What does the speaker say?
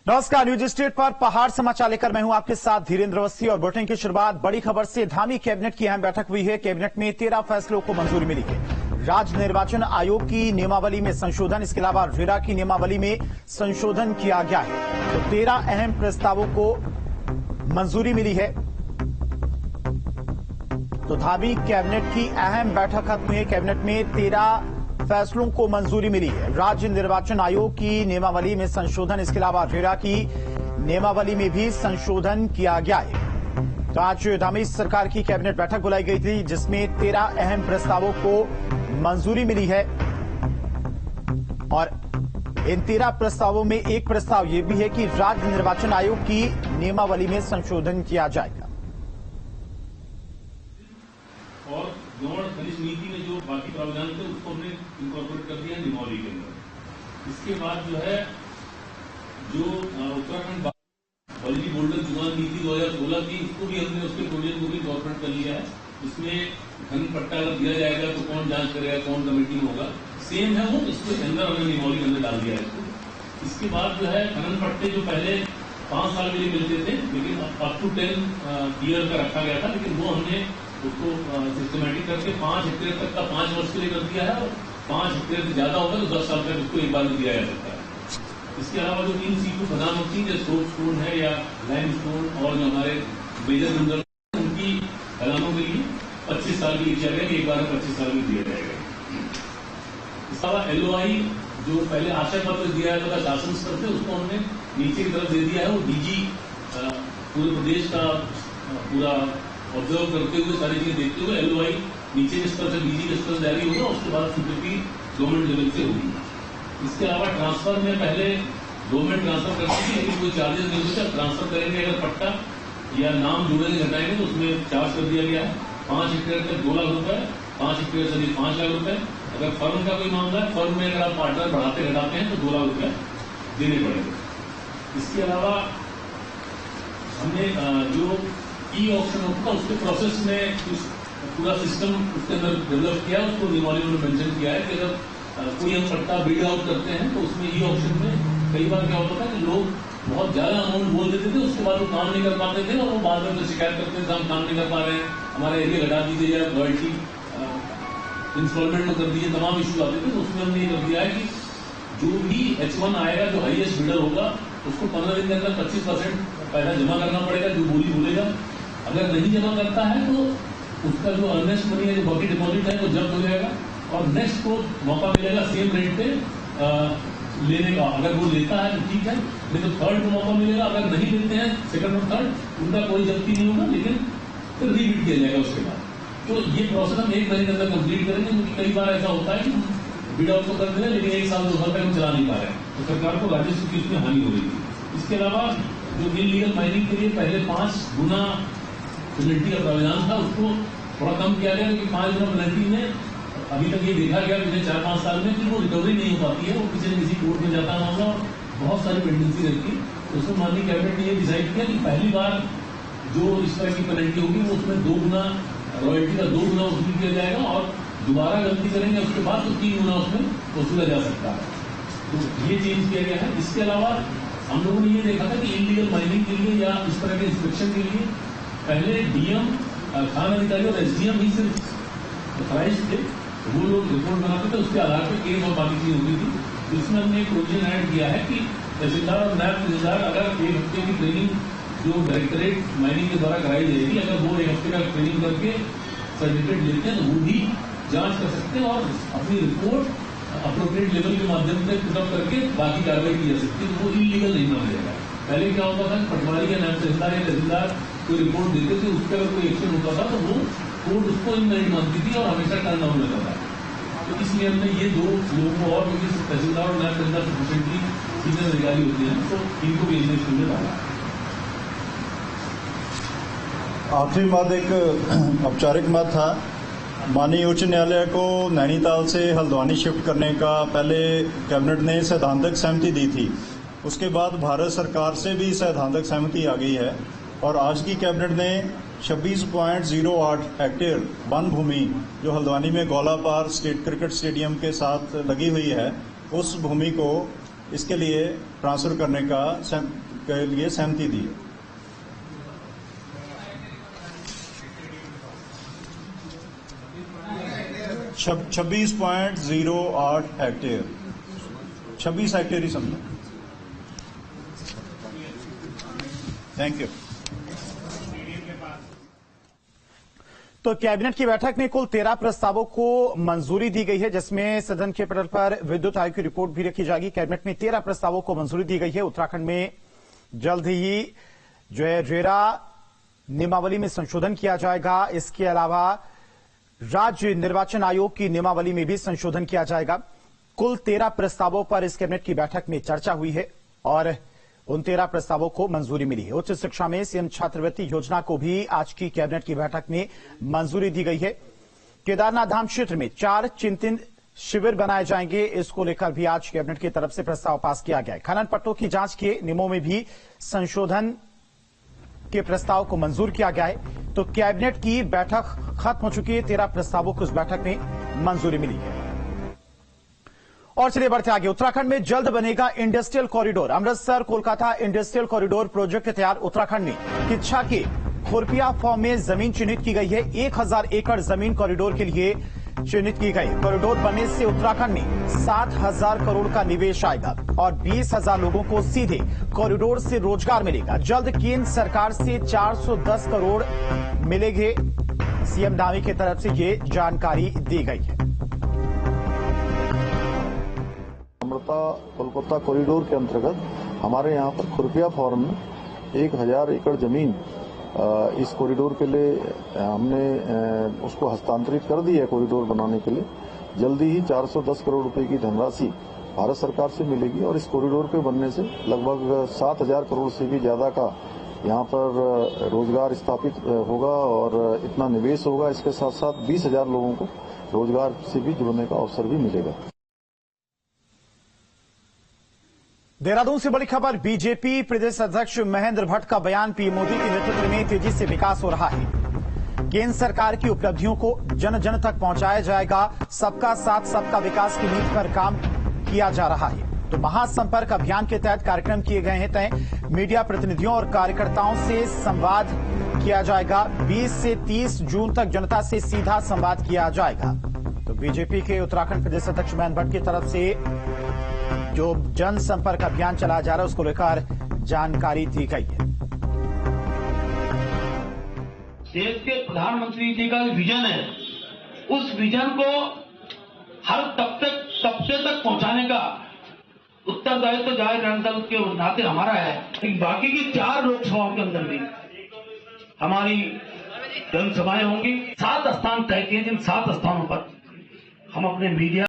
नमस्कार, news state पर पहाड़ समाचार लेकर मैं हूं आपके साथ धीरेन्द्र अवस्थी। और बुलेटिन की शुरुआत बड़ी खबर से। धामी कैबिनेट की अहम बैठक हुई है। कैबिनेट में 13 फैसलों को मंजूरी मिली है। राज्य निर्वाचन आयोग की नियमावली में संशोधन, इसके अलावा रेरा की नियमावली में संशोधन किया गया है। तो 13 अहम प्रस्तावों को मंजूरी मिली है। तो धामी कैबिनेट की अहम बैठक खत्म हुई है। कैबिनेट में 13 फैसलों को मंजूरी मिली है। राज्य निर्वाचन आयोग की नियमावली में संशोधन, इसके अलावा रेरा की नियमावली में भी संशोधन किया गया है। तो आज धामी सरकार की कैबिनेट बैठक बुलाई गई थी, जिसमें 13 अहम प्रस्तावों को मंजूरी मिली है। और इन 13 प्रस्तावों में एक प्रस्ताव यह भी है कि राज्य निर्वाचन आयोग की नियमावली में संशोधन किया जाएगा। और गौण खनिज नीति में जो बाकी प्रावधान थे उसको हमने इनकॉर्पोरेट कर दिया नियमावली के अंदर। इसके बाद जो है जो उत्तराखंड पॉलिसी बोल्डर जुगान नीति 2016 की, इसको भी हमने उसके प्रोविजन को भी इनकॉर्पोरेट कर लिया है। इसमें खनन पट्टा अगर दिया जाएगा तो कौन जांच करेगा, कौन कमेटी में होगा, सेम है वो, इसके अंदर हमने नियमावली के अंदर डाल दिया है इसको। इसके बाद जो है खनन पट्टे जो पहले 5 साल के लिए मिलते थे, लेकिन अप टू 10 ईयर का रखा गया था, लेकिन वो हमने उसको सिस्टमेटिक करके 5 हेक्टेयर तक का 5 वर्ष के लिए कर दिया है। और 5 हेक्टेयर से ज्यादा होगा तो 10 साल तक उसको एक बार में दिया जा सकता है। इसके अलावा जो इन सीटू खदान होती है, जैसे सोप स्टोन है या लाइम स्टोन और जो हमारे मेजर मिनरल, उनकी खदानों के लिए 25 साल के लिए किया गया, एक बार में 25 साल में दिया जाएगा। इसके अलावा LOI जो पहले आशय पत्र दिया जाता था शासन स्तर से, उसको हमने नीचे की तरफ दे दिया है। वो DG पूरे प्रदेश का पूरा ऑब्जर्व करते हुए सारी चीजें देखते हुए LOI नीचे के स्तर से DG के स्तर से जारी होगा, उसके बाद स्वीकृति गवर्नमेंट लेवल से होगी। इसके अलावा ट्रांसफर में पहले गवर्नमेंट ट्रांसफर करती थी, लेकिन कोई चार्जेस नहीं होते। ट्रांसफर करेंगे अगर पट्टा या नाम जोड़ेंगे घटाएंगे तो उसमें चार्ज कर दिया गया है। 5 हेक्टेयर तक 2 लाख रुपए, 5 हेक्टेयर से 5 लाख रुपए। अगर फर्म का कोई मामला है, फर्म में अगर आप पार्टनर बढ़ाते घटाते हैं तो 2 लाख रुपए देने पड़ेंगे। इसके अलावा हमने जो ऑप्शन होगा उसके प्रोसेस में पूरा सिस्टम उसके अंदर डेवलप किया है। उसको नियमावली में मेंशन किया है कि अगर कोई हम पट्टा बिड आउट करते हैं तो उसमें ऑप्शन में कई बार क्या होता था कि लोग बहुत ज्यादा अमाउंट बोल देते थे, उसके बाद वो काम नहीं कर पाते थे और वो बाद में शिकायत करते थे हम काम नहीं कर पा रहे हैं, हमारा एरिया घटा दीजिए या रॉयल्टी इंस्टॉलमेंट में कर दीजिए, तमाम इश्यू आते थे। तो उसमें हमने ये कर दिया है कि जो भी H1 आएगा, जो हाईएस्ट बिडर होगा, उसको 15 दिन के अंदर 25% पैसा जमा करना पड़ेगा, जो बोली बोलेगा। अगर नहीं जमा करता है तो उसका जो अर्नेस्ट मनी है, जो बाकी डिपॉजिट है, वो जब्त हो जाएगा और नेक्स्ट को मौका मिलेगा सेम रेट पे लेने का। अगर वो लेता है तो ठीक है, नहीं तो थर्ड को मौका मिलेगा। अगर नहीं लेते हैं सेकंड और थर्ड, उनका कोई जब्ती नहीं होगा, लेकिन फिर रीबिड किया जाएगा उसके बाद। तो ये प्रोसेस हम 1 महीने के अंदर कंप्लीट करेंगे, क्योंकि कई बार ऐसा होता है कि बिड आउट तो कर दे रहे हैं, लेकिन 1 साल 2 साल तक हम चला नहीं पा रहे हैं, तो सरकार को राजस्व की उसमें हानि हो रही है। इसके अलावा जो इलीगल माइनिंग के लिए पहले 5 गुना पेनल्टी का प्रावधान था, उसको थोड़ा कम किया गया, क्योंकि 5 गुना पेनल्टी में अभी तक ये देखा गया पिछले 4-5 साल में कि वो रिकवरी नहीं हो पाती है, वो किसी न किसी कोर्ट में जाता मामला और बहुत सारी पेंडेंसी रहती है। तो उसमें माननीय कैबिनेट ने ये डिसाइड किया कि पहली बार जो इस तरह की पेनल्टी होगी वो उसमें 2 गुना रॉयल्टी का 2 गुना वसूल किया जाएगा, और दोबारा गलती करेंगे उसके बाद तो 3 गुना उसमें वसूला जा सकता है। तो ये चेंज किया गया है। इसके अलावा हम लोगों ने ये देखा था कि इलीगल माइनिंग के लिए या इस तरह के इंस्पेक्शन के लिए पहले DM, खान अधिकारी और SDM ही सिर्फ ऑथराइज थे, वो लोग रिपोर्ट बनाते थे, उसके आधार पर केस और बाकी चीज होती थी। तो इसमें हमने एक प्रोविजन ऐड किया है कि तहसीलदार और नायब तहसीलदार अगर 1 हफ्ते की ट्रेनिंग जो डायरेक्टरेट माइनिंग के द्वारा कराई जाएगी, अगर वो 1 हफ्ते का ट्रेनिंग करके सर्टिफिकेट लेते हैं तो वो भी जांच कर सकते हैं और अपनी रिपोर्ट अप्रोप्रिएट लेवल के माध्यम से पिकअप करके बाकी कार्रवाई की जा सकती है। तो वो इलीगल नहीं माना जाएगा। पहले क्या होता था, पटवारी या नायब तहसीलदार या तहसीलदार कोई रिपोर्ट देते थे, उस पर अगर कोई एक्शन होता था तो वो कोर्ट उसको इनवैलिड मानती थी और हमेशा टर्न डाउन रहता था। तो इसलिए हमने ये 2 लोगों को और, क्योंकि तहसीलदार और नायब तहसीलदार सफिशिएंटली सीनियर अधिकारी होते हैं, तो इनको भी स्कूल में डाला। आखिरी बात एक औपचारिक बात था, माननीय उच्च न्यायालय को नैनीताल से हल्द्वानी शिफ्ट करने का पहले कैबिनेट ने सैद्धांतिक सहमति दी थी, उसके बाद भारत सरकार से भी सैद्धांतिक सहमति आ गई है और आज की कैबिनेट ने 26.08 हेक्टेयर वन भूमि जो हल्द्वानी में गोलापार स्टेट क्रिकेट स्टेडियम के साथ लगी हुई है, उस भूमि को इसके लिए ट्रांसफर करने के लिए सहमति दी है। 26.08 हेक्टेयर, 26 हेक्टेयर ही समझो। Thank you. तो कैबिनेट की बैठक में कुल 13 प्रस्तावों को मंजूरी दी गई है, जिसमें सदन के पटल पर विद्युत आयोग की रिपोर्ट भी रखी जाएगी। कैबिनेट में 13 प्रस्तावों को मंजूरी दी गई है। उत्तराखंड में जल्द ही जो है रेरा नियमावली में संशोधन किया जाएगा। इसके अलावा राज्य निर्वाचन आयोग की नियमावली में भी संशोधन किया जाएगा। कुल 13 प्रस्तावों पर इस कैबिनेट की बैठक में चर्चा हुई है और उन 13 प्रस्तावों को मंजूरी मिली है। उच्च शिक्षा में सीएम छात्रवृत्ति योजना को भी आज की कैबिनेट की बैठक में मंजूरी दी गई है। केदारनाथ धाम क्षेत्र में 4 चिंतन शिविर बनाए जाएंगे। इसको लेकर भी आज कैबिनेट की तरफ से प्रस्ताव पास किया गया है। खनन पट्टों की जांच के नियमों में भी संशोधन के प्रस्ताव को मंजूर किया गया है। तो कैबिनेट की बैठक खत्म हो चुकी है। 13 प्रस्तावों को इस बैठक में मंजूरी मिली है। और चलिए बढ़ते आगे। उत्तराखंड में जल्द बनेगा industrial corridor. Amritsar Kolkata industrial corridor project तैयार। उत्तराखंड में किच्छा के खुरपिया फॉर्म में जमीन चिन्हित की गई है। 1000 एकड़ जमीन कॉरिडोर के लिए चिन्हित की गई। कॉरिडोर बनने से उत्तराखंड में 7,000 करोड़ का निवेश आएगा और 20,000 लोगों को सीधे कॉरिडोर से रोजगार मिलेगा। जल्द केंद्र सरकार से 410 करोड़ मिलेंगे। सीएम धामी की तरफ से ये जानकारी दी गई है। अमृता कोलकाता कॉरिडोर के अंतर्गत हमारे यहाँ पर खुरपिया फॉर्म में 1000 एकड़ जमीन इस कॉरिडोर के लिए हमने उसको हस्तांतरित कर दी है। कॉरिडोर बनाने के लिए जल्दी ही 410 करोड़ रुपए की धनराशि भारत सरकार से मिलेगी और इस कॉरिडोर के बनने से लगभग 7,000 करोड़ से भी ज्यादा का यहाँ पर रोजगार स्थापित होगा और इतना निवेश होगा। इसके साथ साथ 20,000 लोगों को रोजगार से भी जुड़ने का अवसर भी मिलेगा। देहरादून से बड़ी खबर। बीजेपी प्रदेश अध्यक्ष महेंद्र भट्ट का बयान। पीएम मोदी के नेतृत्व में तेजी से विकास हो रहा है। केंद्र सरकार की उपलब्धियों को जन जन तक पहुंचाया जाएगा। सबका साथ सबका विकास की नीति पर काम किया जा रहा है। तो महासंपर्क अभियान के तहत कार्यक्रम किए गए हैं तय। मीडिया प्रतिनिधियों और कार्यकर्ताओं से संवाद किया जाएगा। 20 से 30 जून तक जनता से सीधा संवाद किया जाएगा। तो बीजेपी के उत्तराखंड प्रदेश अध्यक्ष महेंद्र भट्ट की तरफ से जो जनसंपर्क अभियान चलाया जा रहा है उसको लेकर जानकारी दी गई है। देश के प्रधानमंत्री जी का विजन है, उस विजन को हर तबके तक पहुंचाने का उत्तरदायित्व जाहिर जनता के नाते हमारा है। बाकी की 4 लोकसभाओं के अंदर भी हमारी जनसभाएं होंगी। 7 स्थान तय किए, जिन 7 स्थानों पर हम अपने मीडिया